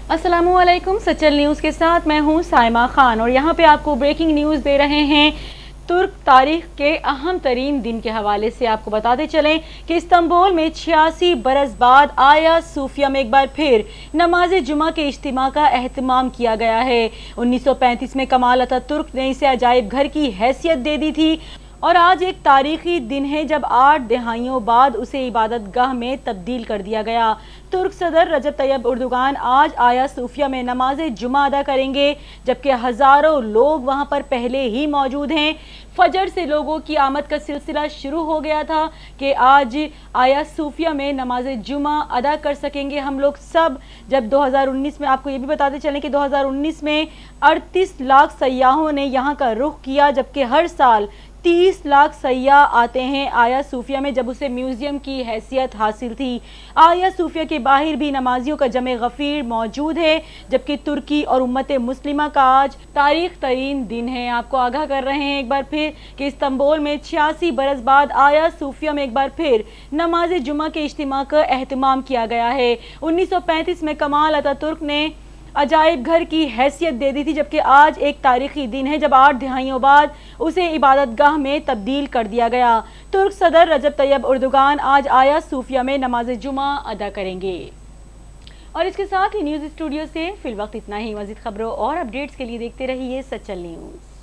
अस्सलामुअलैकुम। सचल न्यूज़ के साथ मैं हूं साइमा खान और यहां पे आपको ब्रेकिंग न्यूज़ दे रहे हैं। तुर्क तारीख के अहम तरीन दिन के हवाले से आपको बताते चलें कि इस्तांबुल में 86 बरस बाद आया सूफिया में एक बार फिर नमाज जुमा के इज्तिमा का एहतमाम किया गया है। 1935 में कमाल अतातुर्क ने इसे अजायब घर की हैसियत दे दी थी और आज एक तारीखी दिन है जब 8 दहाइयों बाद उसे इबादत गाह में तब्दील कर दिया गया। तुर्क सदर रजब तैयब उर्दुगान आज आया सूफिया में नमाज जुमा अदा करेंगे, जबकि हज़ारों लोग वहां पर पहले ही मौजूद हैं। फजर से लोगों की आमद का सिलसिला शुरू हो गया था कि आज आया सूफिया में नमाज जुमा अदा कर सकेंगे हम लोग सब। जब 2019 में, आपको ये भी बताते चलें कि 2019 में 38 लाख सयाहों ने यहाँ का रुख किया, जबकि हर साल 30 लाख सयाह आते हैं आया सूफिया में, जब उसे म्यूजियम की हैसियत हासिल थी। आया सूफिया के बाहर भी नमाजियों का जमे गफीर मौजूद है, जबकि तुर्की और उम्मत मुस्लिमा का आज तारीख तरीन दिन है। आपको आगाह कर रहे हैं एक बार फिर कि इस्तांबुल में 86 बरस बाद आया सूफिया में एक बार फिर नमाज जुमा के इज्तिमा का एहतमाम किया गया है। 1935 में कमाल अतातुर्क ने अजायब घर की हैसियत दे दी थी, जबकि आज एक तारीखी दिन है जब 8 दहाइयों बाद उसे इबादत गाह में तब्दील कर दिया गया। तुर्क सदर रजब तैयब उर्दुगान आज आया सूफिया में नमाज जुमा अदा करेंगे। और इसके साथ ही न्यूज़ स्टूडियो से फिलवक्त इतना ही। मज़ीद खबरों और अपडेट्स के लिए देखते रहिए सचल न्यूज़।